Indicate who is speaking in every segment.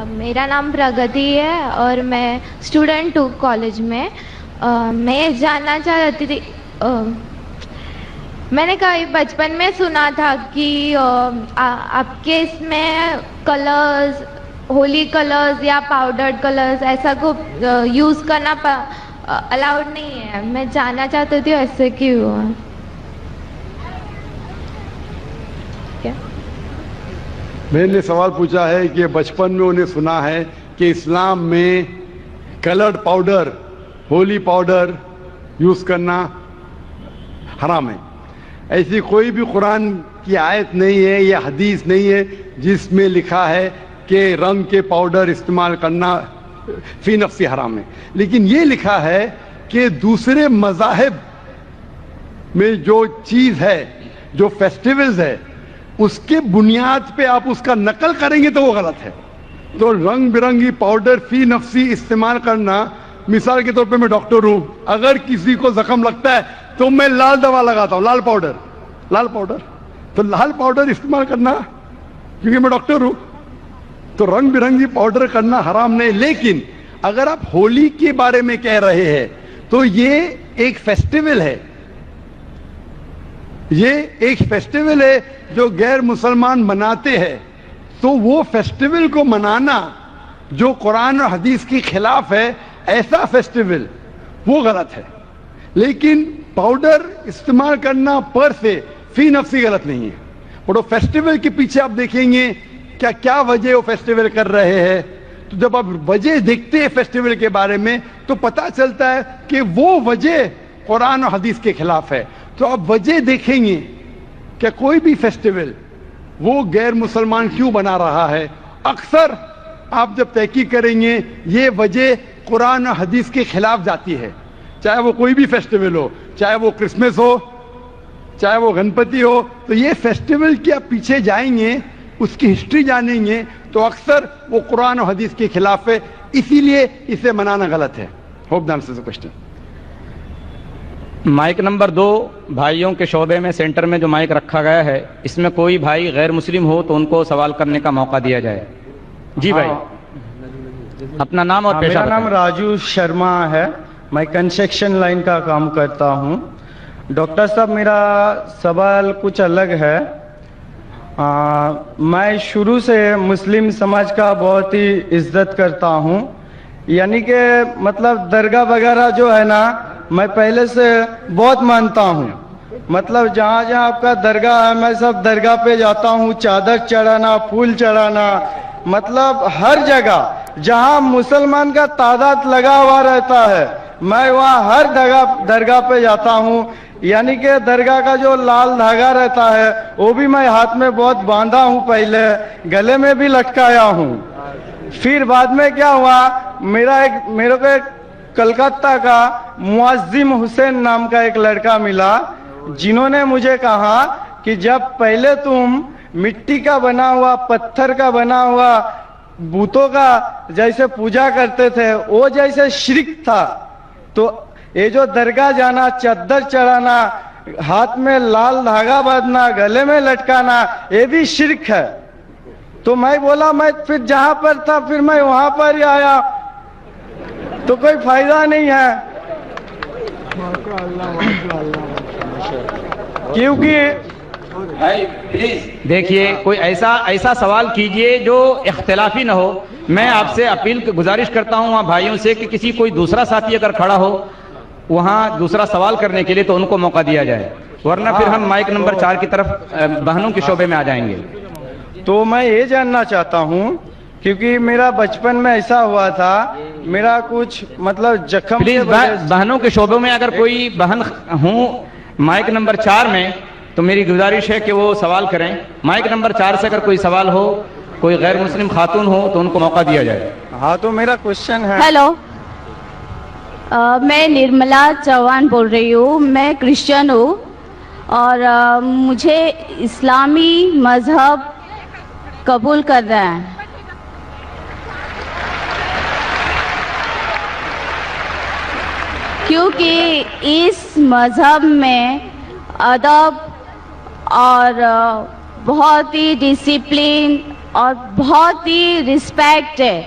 Speaker 1: میرا نام پرگتی ہے اور میں اسٹوڈنٹ ہوں کالج میں. میں یہ جاننا چاہتی تھی, میں نے کبھی بچپن میں سنا تھا کہ آپ کے اس میں کلرز, ہولی کلرز یا پاؤڈرڈ کلرز ایسا کو یوز کرنا الاؤڈ نہیں ہے. میں جاننا چاہتی تھی ایسے کیوں ہے.
Speaker 2: میں نے سوال پوچھا ہے کہ بچپن میں انہیں سنا ہے کہ اسلام میں coloured powder, Holi powder use کرنا حرام ہے. ایسی کوئی بھی قرآن کی آیت نہیں ہے یا حدیث نہیں ہے جس میں لکھا ہے کہ رنگ کے پاؤڈر استعمال کرنا فی نفسی حرام ہے. لیکن یہ لکھا ہے کہ دوسرے مذاہب میں جو چیز ہے, جو فیسٹیولز ہے, اس کے بنیاد پہ آپ اس کا نقل کریں گے تو وہ غلط ہے. تو رنگ برنگی پاؤڈر فی نفسی استعمال کرنا, مثال کے طور پہ میں ڈاکٹر ہوں, اگر کسی کو زخم لگتا ہے تو میں لال دوا لگاتا ہوں, لال پاؤڈر. تو لال پاؤڈر استعمال کرنا کیونکہ میں ڈاکٹر ہوں, تو رنگ برنگی پاؤڈر کرنا حرام نہیں. لیکن اگر آپ ہولی کے بارے میں کہہ رہے ہیں تو یہ ایک فیسٹیول ہے, یہ ایک فیسٹیول ہے جو غیر مسلمان مناتے ہیں. تو وہ فیسٹیول کو منانا جو قرآن اور حدیث کے خلاف ہے, ایسا فیسٹیول وہ غلط ہے. لیکن پاؤڈر استعمال کرنا پر سے فی نفسی غلط نہیں ہے. اور وہ فیسٹیول کے پیچھے آپ دیکھیں گے کیا وجہ وہ فیسٹیول کر رہے ہیں. تو جب آپ وجہ دیکھتے ہیں فیسٹیول کے بارے میں تو پتہ چلتا ہے کہ وہ وجہ قرآن اور حدیث کے خلاف ہے. تو آپ وجہ دیکھیں گے کہ کوئی بھی فیسٹیول وہ غیر مسلمان کیوں بنا رہا ہے. اکثر آپ جب تحقیق کریں گے یہ وجہ قرآن اور حدیث کے خلاف جاتی ہے. چاہے وہ کوئی بھی فیسٹیول ہو, چاہے وہ کرسمس ہو, چاہے وہ گنپتی ہو, تو یہ فیسٹیول کے آپ پیچھے جائیں گے, اس کی ہسٹری جانیں گے تو اکثر وہ قرآن اور حدیث کے خلاف ہے. اسی لیے اسے منانا غلط ہے. Hope that answers the question.
Speaker 3: Mic number 2, بھائیوں کے شعبے میں سینٹر میں جو مائک رکھا گیا ہے, اس میں کوئی بھائی غیر مسلم ہو تو ان کو سوال کرنے کا موقع دیا جائے. جی بھائی, اپنا نام اور پیشہ.
Speaker 4: میرا نام راجو شرما ہے, میں کنسٹرکشن لائن کا کام کرتا ہوں. ڈاکٹر صاحب, میرا سوال کچھ الگ ہے. میں شروع سے مسلم سماج کا بہت ہی عزت کرتا ہوں, یعنی کہ مطلب درگاہ وغیرہ جو ہے نا میں پہلے سے بہت مانتا ہوں. مطلب جہاں جہاں آپ کا درگاہ ہے میں سب درگاہ پہ جاتا ہوں, چادر چڑھانا, پھول چڑھانا, مطلب ہر جگہ جہاں مسلمان کا تعداد لگا ہوا رہتا ہے میں وہاں ہر درگاہ پہ جاتا ہوں. یعنی کہ درگاہ کا جو لال دھاگا رہتا ہے وہ بھی میں ہاتھ میں بہت باندھا ہوں, پہلے گلے میں بھی لٹکایا ہوں. پھر بعد میں کیا ہوا, میرے کو ایک کلکتہ کا معظم حسین نام کا ایک لڑکا ملا, جنہوں نے مجھے کہا کہ جب پہلے تم مٹی کا بنا ہوا, پتھر کا بنا ہوا بتوں کا جیسے پوجا کرتے تھے وہ جیسے شرک تھا, تو یہ جو درگاہ جانا, چادر چڑھانا, ہاتھ میں لال دھاگا باندھنا, گلے میں لٹکانا, یہ بھی شرک ہے. تو میں بولا میں پھر جہاں پر تھا پھر میں وہاں پر ہی آیا, تو کوئی فائدہ نہیں ہے. کیونکہ
Speaker 3: دیکھیے کوئی ایسا سوال کیجئے جو اختلافی نہ ہو. میں آپ سے گزارش کرتا ہوں وہاں بھائیوں سے کہ کسی کوئی دوسرا ساتھی اگر کھڑا ہو وہاں دوسرا سوال کرنے کے لیے تو ان کو موقع دیا جائے, ورنہ پھر ہم مائک نمبر 4 کی طرف بہنوں کے شعبے میں آ جائیں گے.
Speaker 4: تو میں یہ جاننا چاہتا ہوں کیونکہ میرا بچپن میں ایسا ہوا تھا, میرا کچھ مطلب زخم.
Speaker 3: پلیز بہنوں کے شعبوں میں اگر کوئی بہن ہوں مائک نمبر 4 میں تو میری گزارش ہے کہ وہ سوال کریں. مائک نمبر 4 سے اگر کوئی سوال ہو, کوئی غیر مسلم خاتون ہو تو ان کو موقع دیا جائے.
Speaker 4: ہاں, تو میرا کوشچن ہے.
Speaker 5: ہیلو, میں نرملا چوہان بول رہی ہوں. میں کرسچن ہوں اور مجھے اسلامی مذہب قبول کر رہا ہے. کیونکہ اس مذہب میں ادب اور بہت ہی ڈسپلن اور بہت ہی رسپیکٹ ہے،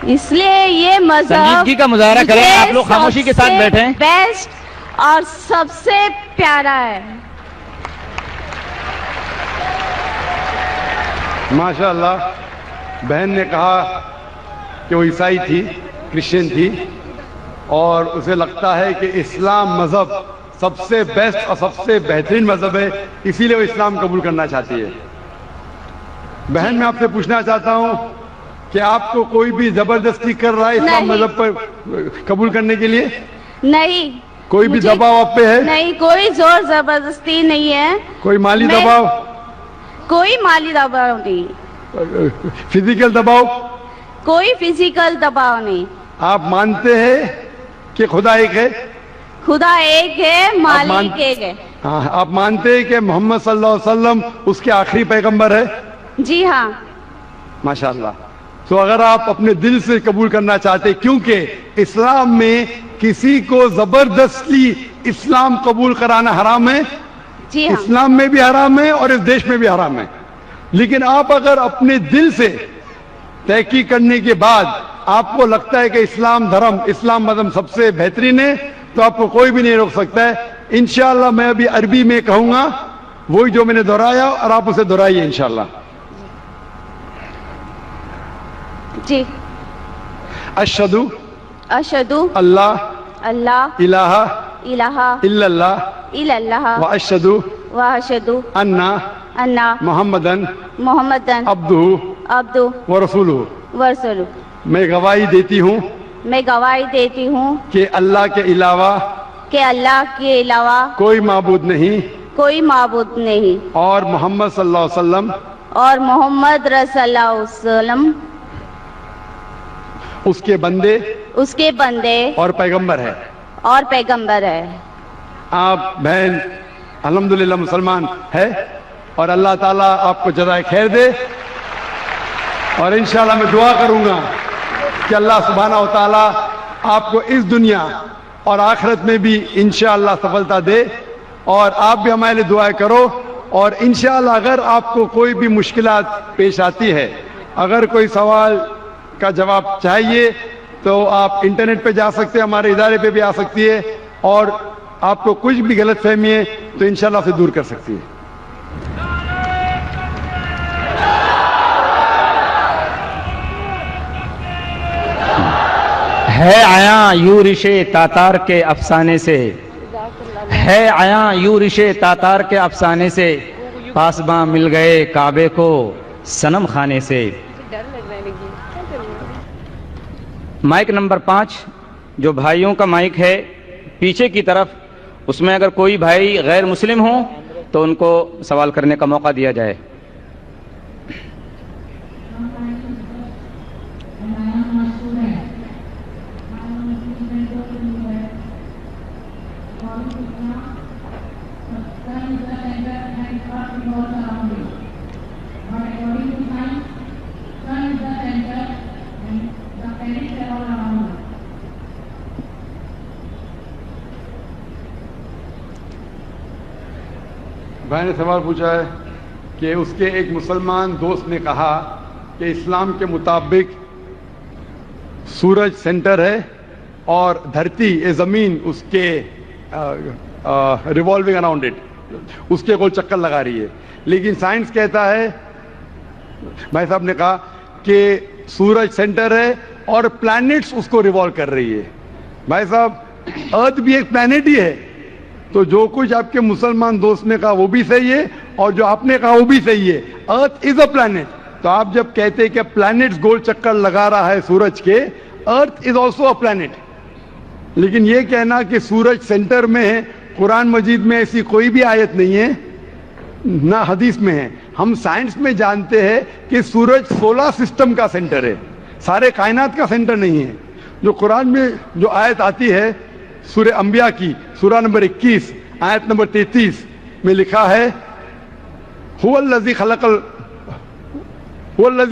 Speaker 5: اس لیے یہ مذہب
Speaker 3: سنجیدگی کا مظاہرہ کریں،
Speaker 5: مجھے
Speaker 3: آپ لوگ خاموشی کے ساتھ
Speaker 5: سب سے
Speaker 3: بیٹھیں۔
Speaker 5: بیسٹ اور سب سے پیارا ہے۔
Speaker 2: ماشاء اللہ، بہن نے کہا کہ وہ عیسائی تھی، کرسچن تھی، اور اسے لگتا ہے کہ اسلام مذہب سب سے بیسٹ اور سب سے بہترین مذہب ہے، اسی لیے وہ اسلام قبول کرنا چاہتی ہے۔ بہن میں آپ سے پوچھنا چاہتا ہوں کہ آپ کو کوئی بھی زبردستی کر رہا ہے اسلام
Speaker 5: نہیں۔
Speaker 2: مذہب پر قبول کرنے کے لیے؟
Speaker 5: نہیں،
Speaker 2: کوئی بھی
Speaker 5: مجھے-
Speaker 2: دباؤ آپ پہ ہے؟
Speaker 5: نہیں، کوئی زور زبردستی نہیں ہے،
Speaker 2: کوئی مالی
Speaker 5: میں-
Speaker 2: دباؤ،
Speaker 5: کوئی مالی دباؤ نہیں،
Speaker 2: فزیکل دباؤ؟
Speaker 5: کوئی فزیکل دباؤ نہیں۔
Speaker 2: آپ مانتے ہیں کہ خدا ایک ہے؟
Speaker 5: خدا ایک ہے، مالک ایک ہے۔
Speaker 2: ہاں، آپ مانتے ہیں کہ محمد صلی اللہ علیہ وسلم اس کے آخری پیغمبر ہے؟
Speaker 5: جی ہاں۔
Speaker 2: ماشاءاللہ۔ تو اگر آپ اپنے دل سے قبول کرنا چاہتے، کیونکہ اسلام میں کسی کو زبردستی اسلام قبول کرانا حرام ہے،
Speaker 5: جی ہاں۔
Speaker 2: اسلام میں بھی حرام ہے اور اس دیش میں بھی حرام ہے، لیکن آپ اگر اپنے دل سے تحقیق کرنے کے بعد آپ کو لگتا ہے کہ اسلام دھرم، اسلام مذہب سب سے بہترین ہے، تو آپ کو کوئی بھی نہیں روک سکتا ہے۔ انشاءاللہ میں ابھی عربی میں کہوں گا وہی جو میں نے دہرایا، اور آپ اسے دہرائیے انشاءاللہ۔
Speaker 5: جی۔
Speaker 2: اشہد
Speaker 5: اشہد
Speaker 2: اللہ
Speaker 5: اللہ
Speaker 2: الہ
Speaker 5: الہ
Speaker 2: الا اللہ
Speaker 5: الا اللہ
Speaker 2: واشہد
Speaker 5: واشہد
Speaker 2: ان
Speaker 5: ان
Speaker 2: محمدن
Speaker 5: محمدن
Speaker 2: عبدہ
Speaker 5: عبدہ
Speaker 2: ورسولہ۔
Speaker 5: ورسولہ۔
Speaker 2: میں گواہی دیتی ہوں
Speaker 5: میں گواہی دیتی ہوں
Speaker 2: کہ اللہ کے علاوہ
Speaker 5: کہ اللہ کے علاوہ
Speaker 2: کوئی معبود نہیں،
Speaker 5: کوئی معبود نہیں،
Speaker 2: اور محمد صلی اللہ علیہ وسلم
Speaker 5: اور محمد رسول اللہ علیہ وسلم
Speaker 2: اس کے بندے
Speaker 5: اس کے بندے
Speaker 2: اور پیغمبر ہے۔
Speaker 5: اور پیغمبر ہے۔
Speaker 2: آپ بہن الحمدللہ مسلمان ہے، اور اللہ تعالیٰ آپ کو جزائے خیر دے، اور انشاءاللہ میں دعا کروں گا کہ اللہ سبحانہ و تعالیٰ آپ کو اس دنیا اور آخرت میں بھی انشاءاللہ سفلتا دے، اور آپ بھی ہمارے لیے دعائیں کرو، اور انشاءاللہ اگر آپ کو کوئی بھی مشکلات پیش آتی ہے، اگر کوئی سوال کا جواب چاہیے، تو آپ انٹرنیٹ پہ جا سکتے ہیں، ہمارے ادارے پہ بھی آ سکتی ہے، اور آپ کو کچھ بھی غلط فہمی ہے تو انشاءاللہ اسے دور کر سکتی ہے۔
Speaker 3: ہے آیا یورش تاتار کے افسانے سے، ہے آیا یورش تاتار کے افسانے سے، پاسباں مل گئے کعبے کو صنم خانے سے۔ مائک نمبر 5 جو بھائیوں کا مائک ہے پیچھے کی طرف، اس میں اگر کوئی بھائی غیر مسلم ہو تو ان کو سوال کرنے کا موقع دیا جائے۔
Speaker 2: بھائی نے سوال پوچھا ہے کہ اس کے ایک مسلمان دوست نے کہا کہ اسلام کے مطابق سورج سینٹر ہے اور دھرتی زمین اس کے ریوالونگ اراؤنڈ اٹ، اس کے گول چکر لگا رہی ہے، لیکن سائنس کہتا ہے، بھائی صاحب نے کہا کہ سورج سینٹر ہے اور پلانٹس اس کو ریوالو کر رہی ہے۔ بھائی صاحب ارتھ بھی ایک پلانٹ ہی ہے، تو جو کچھ آپ کے مسلمان دوست نے کہا وہ بھی صحیح ہے، اور جو آپ نے کہا وہ بھی صحیح ہے۔ ارتھ از اے پلانٹ، تو آپ جب کہتے کہ پلانٹس گول چکر لگا رہا ہے سورج کے، ارتھ از آلسو اے پلانٹ، لیکن یہ کہنا کہ سورج سینٹر میں ہے، قرآن مجید میں ایسی کوئی بھی آیت نہیں ہے، نہ حدیث میں ہے۔ ہم سائنس میں جانتے ہیں کہ سورج سولر سسٹم کا سینٹر ہے، سارے کائنات کا سینٹر نہیں ہے۔ جو قرآن میں جو آیت آتی ہے سورہ انبیاء کی سورہ نمبر 21 آیت نمبر 33 میں لکھا ہے هو الذی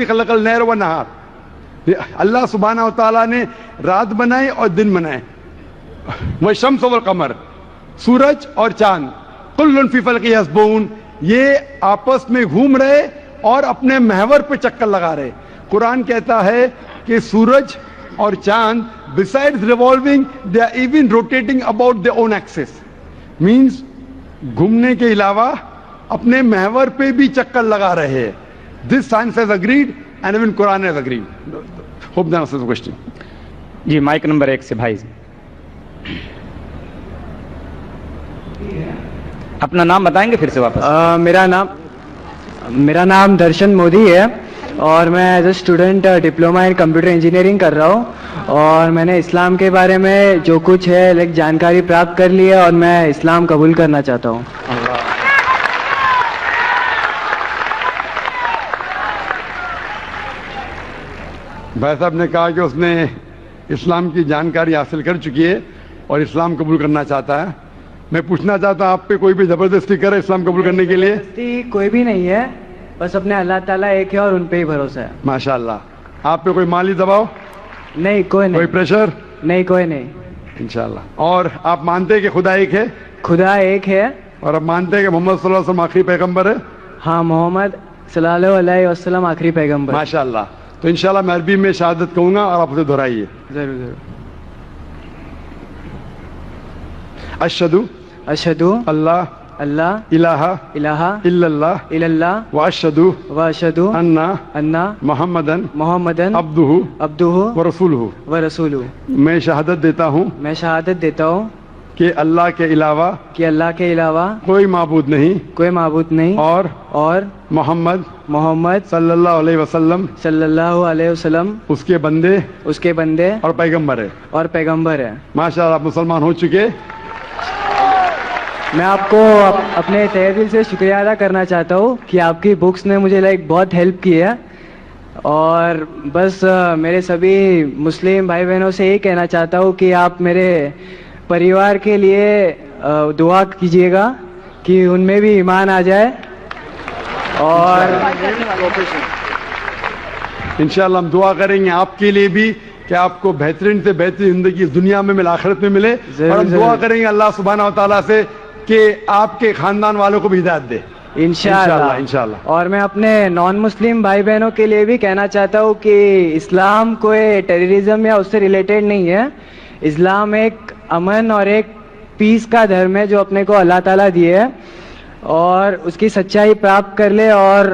Speaker 2: خلق اللیل والنہار، اللہ سبحانہ و تعالیٰ نے رات بنائے اور دن بنائے، والشمس والقمر، سورج اور چاند، کل فی فلک یسبحون، یہ آپس میں گھوم رہے اور اپنے محور پہ چکر لگا رہے. قرآن کہتا ہے کہ سورج اور چاند besides revolving they are even rotating about their own axis. means گھومنے کے علاوہ اپنے محور پہ بھی چکر لگا رہے ہیں. This science has agreed and even Quran has agreed. Hope that answers the question.
Speaker 3: جی مائک نمبر 1 سے بھائی اپنا نام بتائیں گے پھر سے واپس.
Speaker 4: میرا نام درشن مودی ہے اور میں as a student diploma in computer engineering کر رہا ہوں, اور میں نے اسلام کے بارے میں جو کچھ ہے جانکاری پراپت کر لی ہے اور میں اسلام قبول کرنا چاہتا ہوں.
Speaker 2: بھائی صاحب نے کہا کہ اس نے اسلام کی جانکاری حاصل کر چکی ہے اور اسلام قبول کرنا چاہتا ہے. میں پوچھنا چاہتا ہوں آپ پہ کوئی بھی زبردستی کرے اسلام قبول کرنے کے لیے؟
Speaker 4: کوئی بھی نہیں ہے, بس اپنے اللہ تعالیٰ ایک ہے اور ان پہ ہی بھروسہ ہے.
Speaker 2: ماشاء اللہ. آپ پہ کوئی مالی دباؤ
Speaker 4: نہیں؟ کوئی نہیں.
Speaker 2: کوئی پریشر
Speaker 4: نہیں؟ کوئی نہیں.
Speaker 2: انشاءاللہ. اور آپ مانتے ہیں کہ خدا ایک ہے؟
Speaker 4: خدا ایک ہے.
Speaker 2: اور آپ مانتے ہیں کہ محمد صلی اللہ علیہ وسلم آخری پیغمبر ہے؟
Speaker 4: ہاں, محمد صلی اللہ علیہ وسلم آخری پیغمبر.
Speaker 2: ماشاء اللہ. تو انشاءاللہ میں عربی میں شہادت کہوں گا اور آپ اسے دہرائیے.
Speaker 4: ضرور ضرور.
Speaker 2: اشہدو
Speaker 4: اشہدو
Speaker 2: اللہ
Speaker 4: اللہ
Speaker 2: الہ
Speaker 4: الہ
Speaker 2: الا اللہ
Speaker 4: الا اللہ
Speaker 2: واشہدو
Speaker 4: واشہدو
Speaker 2: ان
Speaker 4: محمدن
Speaker 2: عبدہ
Speaker 4: عبدہ
Speaker 2: ورسولہ.
Speaker 4: ورسولہ.
Speaker 2: میں شہادت دیتا ہوں
Speaker 4: میں شہادت دیتا ہوں
Speaker 2: کہ اللہ کے علاوہ
Speaker 4: کے علاوہ
Speaker 2: کوئی معبود نہیں
Speaker 4: کوئی معبود نہیں, اور محمد
Speaker 2: صلی اللہ علیہ وسلم
Speaker 4: صلی اللہ علیہ وسلم
Speaker 2: اس کے بندے
Speaker 4: اور پیغمبر ہے.
Speaker 2: ماشاء اللہ. آپ مسلمان ہو چکے.
Speaker 4: میں آپ کو اپنے تہہ دل سے شکریہ ادا کرنا چاہتا ہوں کہ آپ کی بکس نے مجھے بہت ہیلپ کی ہے, اور بس میرے سبھی مسلم بھائی بہنوں سے یہی کہنا چاہتا ہوں کہ آپ میرے پریوار کے لیے دعا کیجیے گا کہ ان میں بھی ایمان آ جائے, اور
Speaker 2: انشاءاللہ ہم دعا کریں گے آپ کے لیے بھی کہ آپ کو بہترین سے بہترین زندگی اس دنیا میں ملے, آخرت میں ملے. اور ہم دعا کریں گے اللہ سبحانہ و تعالیٰ سے کہ آپ کے خاندان والوں کو بھی ہدایت دے انشاءاللہ.
Speaker 4: اور میں اپنے نان مسلم بھائی بہنوں کے لیے بھی کہنا چاہتا ہوں کہ اسلام کوئی ٹیررزم یا اس سے ریلیٹڈ نہیں ہے. اسلام ایک امن اور ایک پیس کا دھرم ہے جو اپنے کو اللہ تعالیٰ دیے ہے, اور اس کی سچائی پراپت کر لے اور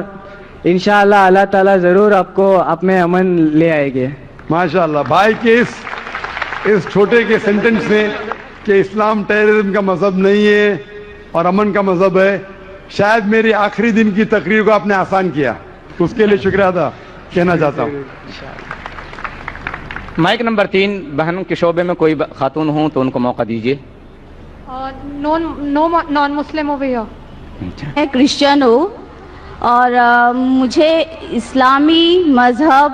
Speaker 4: انشاءاللہ اللہ تعالیٰ ضرور آپ کو آپ میں امن لے آئے گے.
Speaker 2: ماشاءاللہ. بھائی کے اس چھوٹے کے سینٹنس میں کہ اسلام ٹیررزم کا مذہب نہیں ہے اور امن کا مذہب ہے, شاید میری آخری دن کی تقریر کو آپ نے آسان کیا, اس کے لیے شکریہ ادا کہنا چاہتا ہوں.
Speaker 3: مائک نمبر 3 بہنوں کے شعبے میں کوئی خاتون ہوں تو ان کو موقع دیجیے.
Speaker 1: نان مسلم اوور ہیئر.
Speaker 5: میں کرسچن ہوں اور مجھے اسلامی مذہب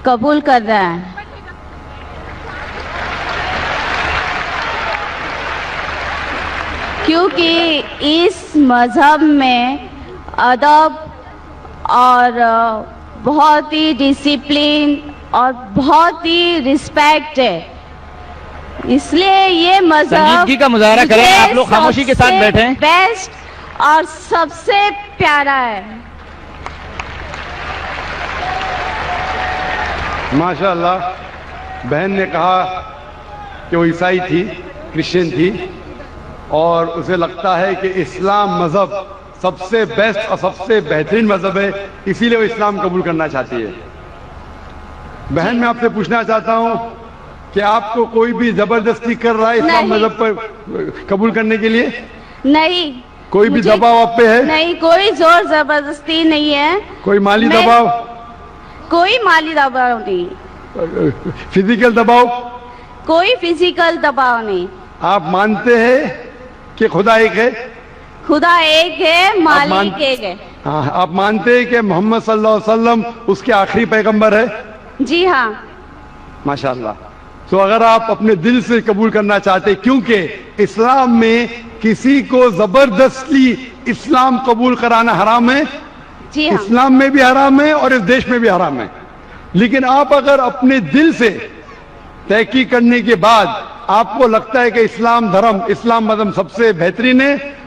Speaker 5: قبول کرنا ہے. کیونکہ اس مذہب میں ادب اور بہت ہی ڈسپلن اور بہت ہی رسپیکٹ ہے, اس لیے یہ مذہب
Speaker 3: سنجیدگی کا مظاہرہ کریں. آپ لوگ خاموشی کے ساتھ بیٹھیں.
Speaker 5: بیسٹ اور سب سے پیارا ہے.
Speaker 2: ماشاءاللہ. بہن نے کہا کہ وہ عیسائی تھی, کرسچن تھی, اور اسے لگتا ہے کہ اسلام مذہب سب سے بیسٹ اور سب سے بہترین مذہب ہے, اسی لیے وہ اسلام قبول کرنا چاہتی ہے. بہن میں آپ سے پوچھنا چاہتا ہوں کہ آپ کو کوئی بھی زبردستی کر رہا ہے اسلام مذہب پر قبول کرنے کے لیے؟
Speaker 5: نہیں.
Speaker 2: کوئی بھی دباؤ آپ پہ ہے؟
Speaker 5: نہیں, کوئی زور زبردستی نہیں ہے.
Speaker 2: کوئی مالی دباؤ؟
Speaker 5: کوئی مالی دباؤ نہیں.
Speaker 2: فزیکل دباؤ؟
Speaker 5: کوئی فزیکل دباؤ نہیں.
Speaker 2: آپ مانتے ہیں کہ خدا ایک ہے؟
Speaker 5: خدا ایک ہے, مالک ایک ہے.
Speaker 2: ہاں. آپ مانتے ہیں کہ محمد صلی اللہ علیہ وسلم اس کے آخری پیغمبر ہے؟
Speaker 5: جی ہاں.
Speaker 2: ماشاءاللہ. تو اگر آپ اپنے دل سے قبول کرنا چاہتے, کیونکہ اسلام میں کسی کو زبردستی اسلام قبول کرانا حرام ہے.
Speaker 5: جی ہاں.
Speaker 2: اسلام میں بھی حرام ہے اور اس دیش میں بھی حرام ہے. لیکن آپ اگر اپنے دل سے تحقیق کرنے کے بعد آپ کو لگتا ہے کہ اسلام دھرم, اسلام مذہب سب سے بہترین ہے,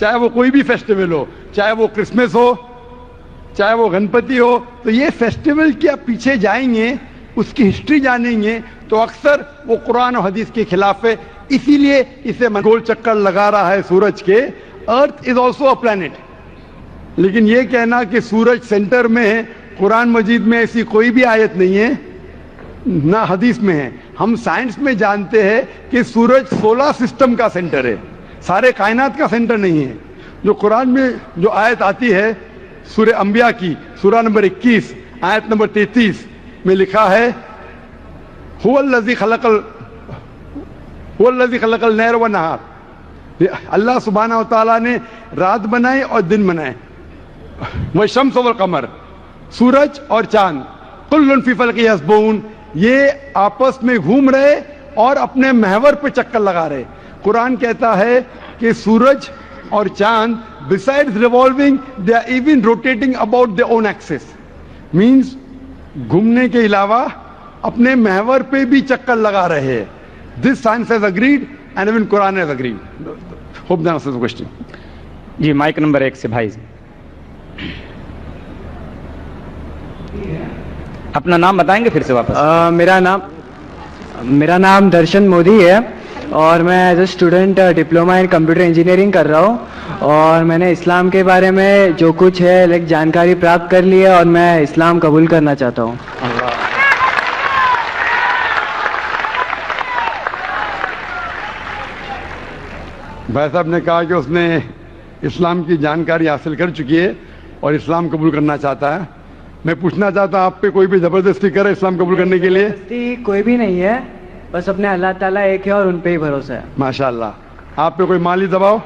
Speaker 2: چاہے وہ کوئی بھی فیسٹیول ہو, چاہے وہ کرسمس ہو, چاہے وہ گنپتی ہو, تو یہ فیسٹیول کے آپ پیچھے جائیں گے, اس کی ہسٹری جانیں گے تو اکثر وہ قرآن و حدیث کے خلاف ہے. اسی لیے اسے گول چکر لگا رہا ہے سورج کے. ارتھ از آلسو اے پلانٹ. لیکن یہ کہنا کہ سورج سینٹر میں ہے, قرآن مجید میں ایسی کوئی بھی آیت نہیں ہے, نہ حدیث میں ہے. ہم سائنس میں جانتے ہیں کہ سورج سولر سسٹم کا سینٹر ہے, سارے کائنات کا سینٹر نہیں ہے. جو قرآن میں جو آیت آتی ہے سورہ انبیاء کی سورہ نمبر 21 آیت نمبر 33 میں لکھا ہے هو الذی خلق اللیل والنہار. اللہ سبحانہ و تعالیٰ نے رات بنائے اور دن بنائے. والشمس والقمر, سورج اور چاند, کل فی فلک یسبحون, یہ آپس میں گھوم رہے اور اپنے محور پہ چکر لگا رہے. قرآن کہتا ہے کہ سورج اور چاند besides revolving they are even rotating about their own axis. means گھومنے کے علاوہ اپنے محور پہ بھی چکر لگا رہے ہیں. This science has agreed and even Quran has agreed. Hope that answers the question.
Speaker 3: جی مائک نمبر 1 سے بھائی اپنا نام بتائیں گے پھر سے واپس.
Speaker 4: میرا نام درشن مودی ہے اور میں as a student diploma in computer engineering کر رہا ہوں, اور میں نے اسلام کے بارے میں جو کچھ ہے جانکاری پراپت کر لی ہے اور میں اسلام قبول کرنا چاہتا ہوں.
Speaker 2: بھائی صاحب نے کہا کہ اس نے اسلام کی جانکاری حاصل کر چکی ہے اور اسلام قبول کرنا چاہتا ہے. میں پوچھنا چاہتا ہوں آپ پہ کوئی بھی زبردستی کرے اسلام قبول کرنے کے لیے؟
Speaker 4: کوئی بھی نہیں ہے, بس اپنے اللہ تعالیٰ ایک ہے اور ان پہ ہی بھروسہ ہے.
Speaker 2: ماشاء اللہ. آپ پہ کوئی مالی دباؤ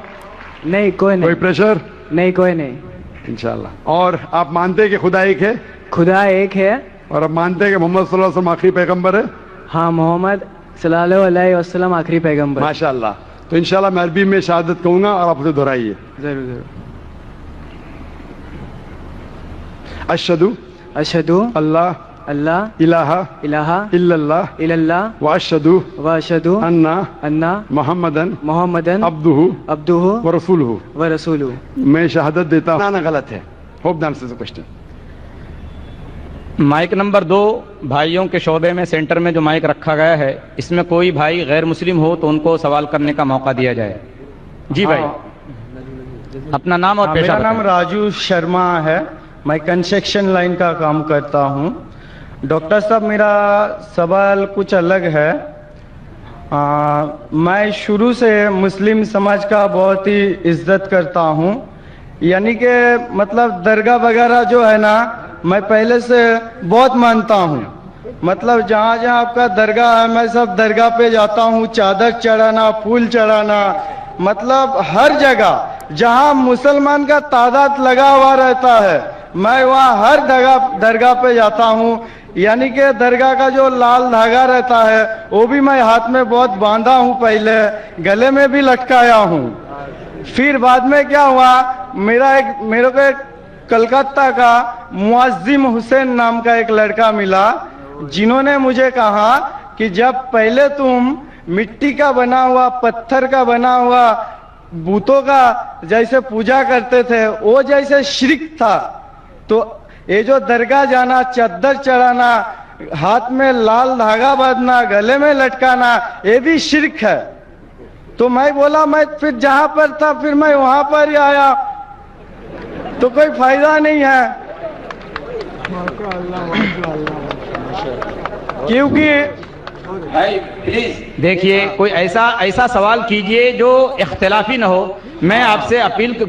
Speaker 4: نہیں؟ کوئی نہیں.
Speaker 2: کوئی پریشر
Speaker 4: نہیں؟ کوئی نہیں.
Speaker 2: انشاءاللہ. اور آپ مانتے ہیں کہ خدا ایک ہے؟
Speaker 4: خدا ایک ہے.
Speaker 2: اور آپ مانتے ہیں کہ محمد صلی اللہ علیہ وسلم آخری پیغمبر ہے؟
Speaker 4: ہاں, محمد صلی اللہ علیہ وسلم آخری پیغمبر.
Speaker 2: ماشاء اللہ. تو انشاءاللہ میں عربی میں شہادت کہوں گا اور آپ اسے دہرائیے.
Speaker 4: ضرور ضرور.
Speaker 2: اشہدو اللہ الہ الا اللہ واشہدو ان محمدن عبدہ ورسولہ. میں شہادت دیتا ہوں. غلط ہے. Hope the answers the question.
Speaker 3: Mic number 2 بھائیوں کے شعبے میں سینٹر میں جو مائک رکھا گیا ہے, اس میں کوئی بھائی غیر مسلم ہو تو ان کو سوال کرنے کا موقع دیا جائے. جی بھائی اپنا نام اور پیشہ.
Speaker 4: میرا نام راجو شرما ہے, میں کنسٹرکشن لائن کا کام کرتا ہوں. ڈاکٹر صاحب میرا سوال کچھ الگ ہے. میں شروع سے مسلم سماج کا بہت ہی عزت کرتا ہوں, یعنی کہ مطلب درگاہ وغیرہ جو ہے نا میں پہلے سے بہت مانتا ہوں. مطلب جہاں جہاں آپ کا درگاہ ہے میں سب درگاہ پہ جاتا ہوں, چادر چڑھانا, پھول چڑھانا, مطلب ہر جگہ جہاں مسلمان کا تعداد لگا ہوا رہتا ہے میں وہاں ہر درگاہ پہ جاتا ہوں. یعنی کہ درگاہ کا جو لال دھاگا رہتا ہے وہ بھی میں ہاتھ میں بہت باندھا ہوں, پہلے گلے میں بھی لٹکایا ہوں. پھر بعد میں کیا ہوا, میرے کو ایک کلکتہ کا معظم حسین نام کا ایک لڑکا ملا, جنہوں نے مجھے کہا کہ جب پہلے تم مٹی کا بنا ہوا, پتھر کا بنا ہوا بتوں کا جیسے پوجا کرتے تھے وہ جیسے شرک تھا, تو یہ جو درگاہ جانا, چادر چڑھانا, ہاتھ میں لال دھاگا باندھنا, گلے میں لٹکانا, یہ بھی شرک ہے. تو میں بولا میں پھر جہاں پر تھا پھر میں وہاں پر ہی آیا, تو کوئی فائدہ نہیں ہے. کیونکہ
Speaker 3: دیکھیے کوئی ایسا سوال کیجئے جو اختلافی نہ ہو. میں آپ سے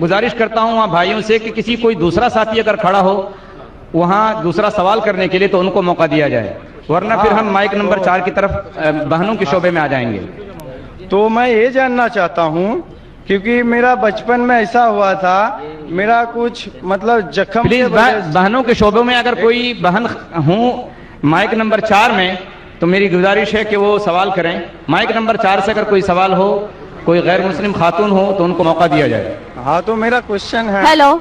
Speaker 3: گزارش کرتا ہوں وہاں بھائیوں سے کہ کسی کوئی دوسرا ساتھی اگر کھڑا ہو وہاں دوسرا سوال کرنے کے لیے تو ان کو موقع دیا جائے, ورنہ پھر ہم مائک نمبر 4 کی طرف بہنوں کے شعبے میں آ جائیں گے.
Speaker 4: تو میں یہ جاننا چاہتا ہوں کیونکہ میرا بچپن میں ایسا ہوا تھا, میرا کچھ مطلب زخم.
Speaker 3: پلیز بہنوں کے شعبوں میں اگر کوئی بہن ہوں مائک نمبر 4 میں تو میری گزارش ہے کہ وہ سوال کریں. مائک نمبر 4 سے اگر کوئی سوال ہو, کوئی غیر مسلم خاتون ہو تو ان کو موقع دیا جائے.
Speaker 4: ہاں تو میرا کوشچن ہے.
Speaker 5: ہیلو,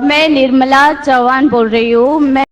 Speaker 5: میں نرملا چوہان بول رہی ہوں. میں